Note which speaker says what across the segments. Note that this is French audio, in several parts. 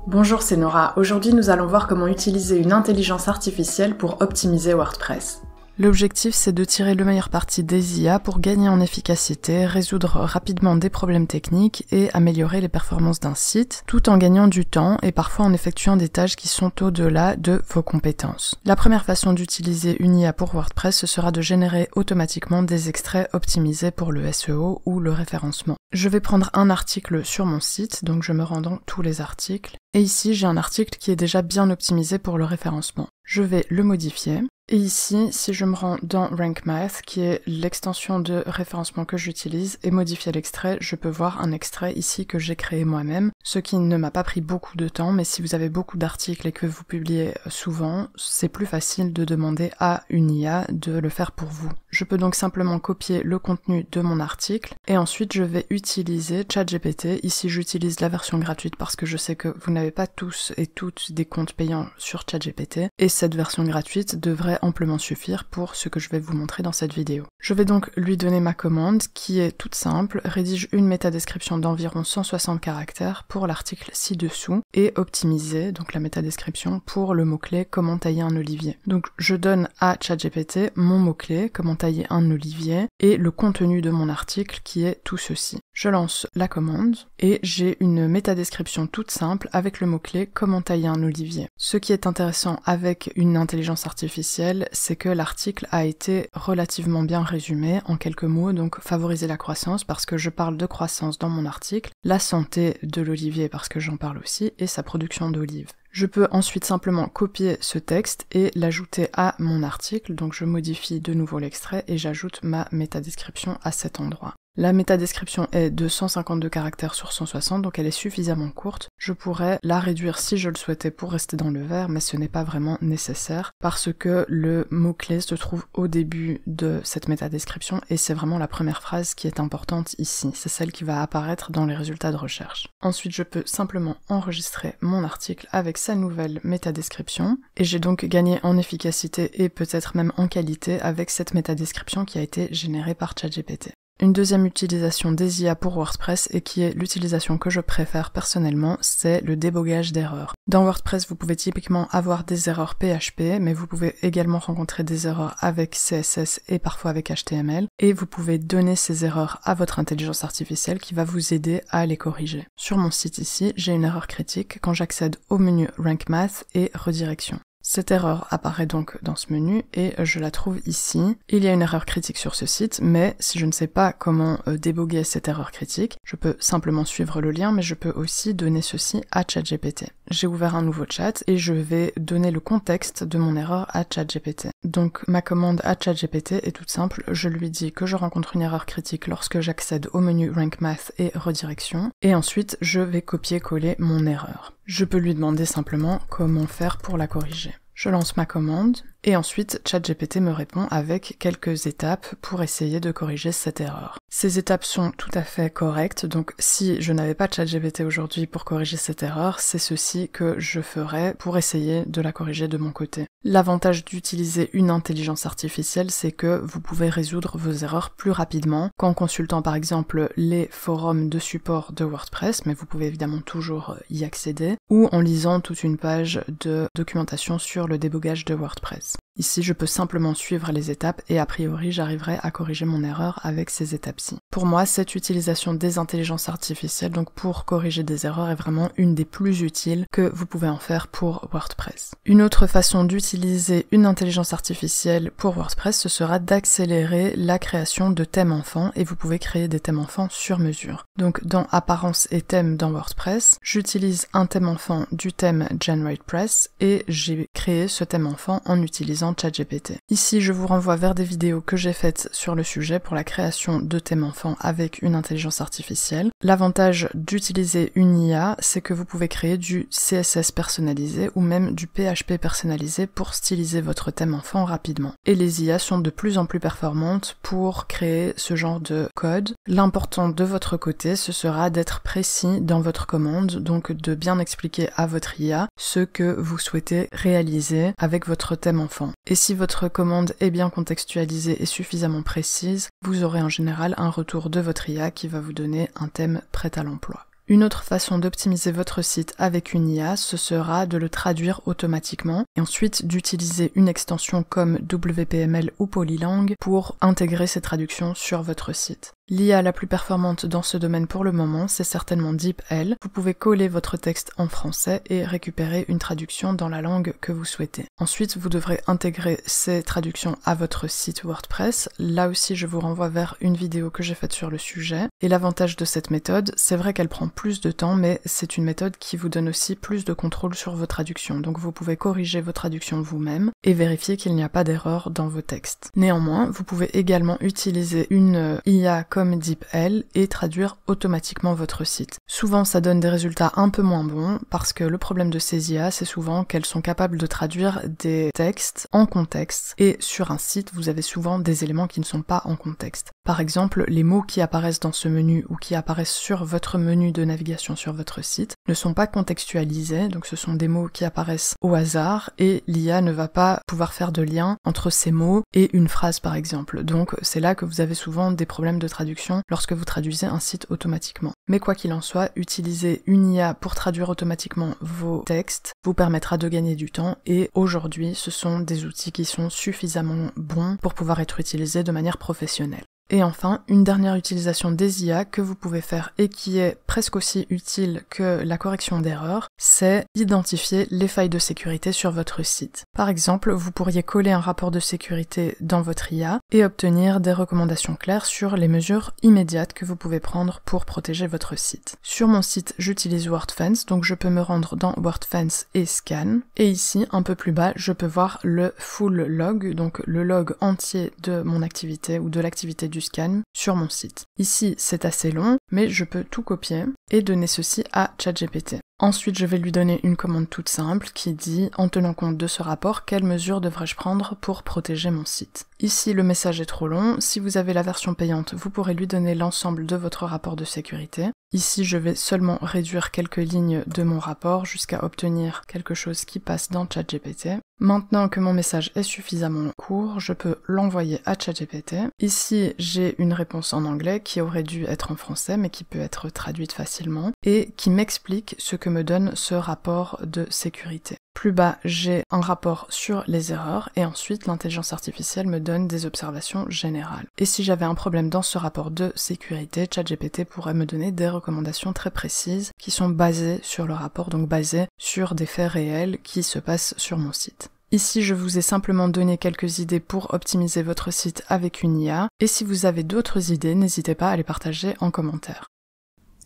Speaker 1: Bonjour, c'est Nora. Aujourd'hui, nous allons voir comment utiliser une intelligence artificielle pour optimiser WordPress.
Speaker 2: L'objectif, c'est de tirer le meilleur parti des IA pour gagner en efficacité, résoudre rapidement des problèmes techniques et améliorer les performances d'un site, tout en gagnant du temps et parfois en effectuant des tâches qui sont au-delà de vos compétences. La première façon d'utiliser une IA pour WordPress, ce sera de générer automatiquement des extraits optimisés pour le SEO ou le référencement. Je vais prendre un article sur mon site, donc je me rends dans tous les articles. Et ici, j'ai un article qui est déjà bien optimisé pour le référencement. Je vais le modifier. Et ici, si je me rends dans Rank Math, qui est l'extension de référencement que j'utilise, et modifier l'extrait, je peux voir un extrait ici que j'ai créé moi-même, ce qui ne m'a pas pris beaucoup de temps, mais si vous avez beaucoup d'articles et que vous publiez souvent, c'est plus facile de demander à une IA de le faire pour vous. Je peux donc simplement copier le contenu de mon article, et ensuite je vais utiliser ChatGPT. Ici, j'utilise la version gratuite parce que je sais que vous n'avez pas tous et toutes des comptes payants sur ChatGPT, et cette version gratuite devrait amplement suffire pour ce que je vais vous montrer dans cette vidéo. Je vais donc lui donner ma commande qui est toute simple, rédige une métadescription d'environ 160 caractères pour l'article ci-dessous et optimiser donc la métadescription pour le mot-clé comment tailler un olivier. Donc je donne à ChatGPT mon mot-clé comment tailler un olivier et le contenu de mon article qui est tout ceci. Je lance la commande et j'ai une métadescription toute simple avec le mot-clé comment tailler un olivier. Ce qui est intéressant avec une intelligence artificielle, c'est que l'article a été relativement bien résumé en quelques mots, donc favoriser la croissance parce que je parle de croissance dans mon article, la santé de l'olivier parce que j'en parle aussi, et sa production d'olives. Je peux ensuite simplement copier ce texte et l'ajouter à mon article, donc je modifie de nouveau l'extrait et j'ajoute ma métadescription à cet endroit. La métadescription est de 152 caractères sur 160, donc elle est suffisamment courte. Je pourrais la réduire si je le souhaitais pour rester dans le vert, mais ce n'est pas vraiment nécessaire parce que le mot-clé se trouve au début de cette métadescription et c'est vraiment la première phrase qui est importante ici. C'est celle qui va apparaître dans les résultats de recherche. Ensuite, je peux simplement enregistrer mon article avec sa nouvelle métadescription et j'ai donc gagné en efficacité et peut-être même en qualité avec cette métadescription qui a été générée par ChatGPT. Une deuxième utilisation des IA pour WordPress et qui est l'utilisation que je préfère personnellement, c'est le débogage d'erreurs. Dans WordPress, vous pouvez typiquement avoir des erreurs PHP, mais vous pouvez également rencontrer des erreurs avec CSS et parfois avec HTML, et vous pouvez donner ces erreurs à votre intelligence artificielle qui va vous aider à les corriger. Sur mon site ici, j'ai une erreur critique quand j'accède au menu Rank Math et Redirection. Cette erreur apparaît donc dans ce menu et je la trouve ici. Il y a une erreur critique sur ce site, mais si je ne sais pas comment déboguer cette erreur critique, je peux simplement suivre le lien, mais je peux aussi donner ceci à ChatGPT. J'ai ouvert un nouveau chat et je vais donner le contexte de mon erreur à ChatGPT. Donc ma commande à ChatGPT est toute simple, je lui dis que je rencontre une erreur critique lorsque j'accède au menu Rank Math et Redirection, et ensuite je vais copier-coller mon erreur. Je peux lui demander simplement comment faire pour la corriger. Je lance ma commande et ensuite ChatGPT me répond avec quelques étapes pour essayer de corriger cette erreur. Ces étapes sont tout à fait correctes, donc si je n'avais pas ChatGPT aujourd'hui pour corriger cette erreur, c'est ceci que je ferais pour essayer de la corriger de mon côté. L'avantage d'utiliser une intelligence artificielle, c'est que vous pouvez résoudre vos erreurs plus rapidement qu'en consultant par exemple les forums de support de WordPress, mais vous pouvez évidemment toujours y accéder, ou en lisant toute une page de documentation sur le débogage de WordPress. Ici, je peux simplement suivre les étapes et a priori, j'arriverai à corriger mon erreur avec ces étapes-ci. Pour moi, cette utilisation des intelligences artificielles, donc pour corriger des erreurs, est vraiment une des plus utiles que vous pouvez en faire pour WordPress. Une autre façon d'utiliser une intelligence artificielle pour WordPress, ce sera d'accélérer la création de thèmes enfants et vous pouvez créer des thèmes enfants sur mesure. Donc dans Apparence et thèmes dans WordPress, j'utilise un thème enfant du thème GeneratePress et j'ai créé ce thème enfant en utilisant ChatGPT. Ici, je vous renvoie vers des vidéos que j'ai faites sur le sujet pour la création de thèmes enfants avec une intelligence artificielle. L'avantage d'utiliser une IA, c'est que vous pouvez créer du CSS personnalisé ou même du PHP personnalisé pour styliser votre thème enfant rapidement. Et les IA sont de plus en plus performantes pour créer ce genre de code. L'important de votre côté, ce sera d'être précis dans votre commande, donc de bien expliquer à votre IA ce que vous souhaitez réaliser avec votre thème enfant. Et si votre commande est bien contextualisée et suffisamment précise, vous aurez en général un retour de votre IA qui va vous donner un thème prêt à l'emploi. Une autre façon d'optimiser votre site avec une IA, ce sera de le traduire automatiquement et ensuite d'utiliser une extension comme WPML ou Polylang pour intégrer ces traductions sur votre site. L'IA la plus performante dans ce domaine pour le moment, c'est certainement DeepL. Vous pouvez coller votre texte en français et récupérer une traduction dans la langue que vous souhaitez. Ensuite, vous devrez intégrer ces traductions à votre site WordPress. Là aussi, je vous renvoie vers une vidéo que j'ai faite sur le sujet. Et l'avantage de cette méthode, c'est vrai qu'elle prend plus de temps, mais c'est une méthode qui vous donne aussi plus de contrôle sur vos traductions. Donc vous pouvez corriger vos traductions vous-même et vérifier qu'il n'y a pas d'erreur dans vos textes. Néanmoins, vous pouvez également utiliser une IA comme DeepL et traduire automatiquement votre site. Souvent, ça donne des résultats un peu moins bons parce que le problème de ces IA, c'est souvent qu'elles sont capables de traduire des textes en contexte et sur un site, vous avez souvent des éléments qui ne sont pas en contexte. Par exemple, les mots qui apparaissent dans ce menu ou qui apparaissent sur votre menu de navigation sur votre site ne sont pas contextualisés, donc ce sont des mots qui apparaissent au hasard et l'IA ne va pas pouvoir faire de lien entre ces mots et une phrase par exemple. Donc c'est là que vous avez souvent des problèmes de traduction lorsque vous traduisez un site automatiquement. Mais quoi qu'il en soit, utiliser une IA pour traduire automatiquement vos textes vous permettra de gagner du temps et aujourd'hui ce sont des outils qui sont suffisamment bons pour pouvoir être utilisés de manière professionnelle. Et enfin, une dernière utilisation des IA que vous pouvez faire et qui est presque aussi utile que la correction d'erreurs, c'est identifier les failles de sécurité sur votre site. Par exemple, vous pourriez coller un rapport de sécurité dans votre IA et obtenir des recommandations claires sur les mesures immédiates que vous pouvez prendre pour protéger votre site. Sur mon site, j'utilise WordFence, donc je peux me rendre dans WordFence et Scan. Et ici, un peu plus bas, je peux voir le full log, donc le log entier de mon activité ou de l'activité du scan sur mon site. Ici, c'est assez long, mais je peux tout copier et donner ceci à ChatGPT. Ensuite, je vais lui donner une commande toute simple qui dit, en tenant compte de ce rapport, quelles mesures devrais-je prendre pour protéger mon site. Ici, le message est trop long. Si vous avez la version payante, vous pourrez lui donner l'ensemble de votre rapport de sécurité. Ici, je vais seulement réduire quelques lignes de mon rapport jusqu'à obtenir quelque chose qui passe dans ChatGPT. Maintenant que mon message est suffisamment court, je peux l'envoyer à ChatGPT. Ici, j'ai une réponse en anglais qui aurait dû être en français, mais qui peut être traduite facilement, et qui m'explique ce que me donne ce rapport de sécurité. Plus bas, j'ai un rapport sur les erreurs, et ensuite l'intelligence artificielle me donne des observations générales. Et si j'avais un problème dans ce rapport de sécurité, ChatGPT pourrait me donner des recommandations très précises qui sont basées sur le rapport, donc basées sur des faits réels qui se passent sur mon site. Ici, je vous ai simplement donné quelques idées pour optimiser votre site avec une IA, et si vous avez d'autres idées, n'hésitez pas à les partager en commentaire.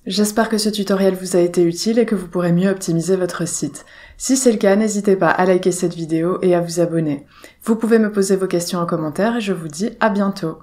Speaker 1: J'espère que ce tutoriel vous a été utile et que vous pourrez mieux optimiser votre site. Si c'est le cas, n'hésitez pas à liker cette vidéo et à vous abonner. Vous pouvez me poser vos questions en commentaire et je vous dis à bientôt.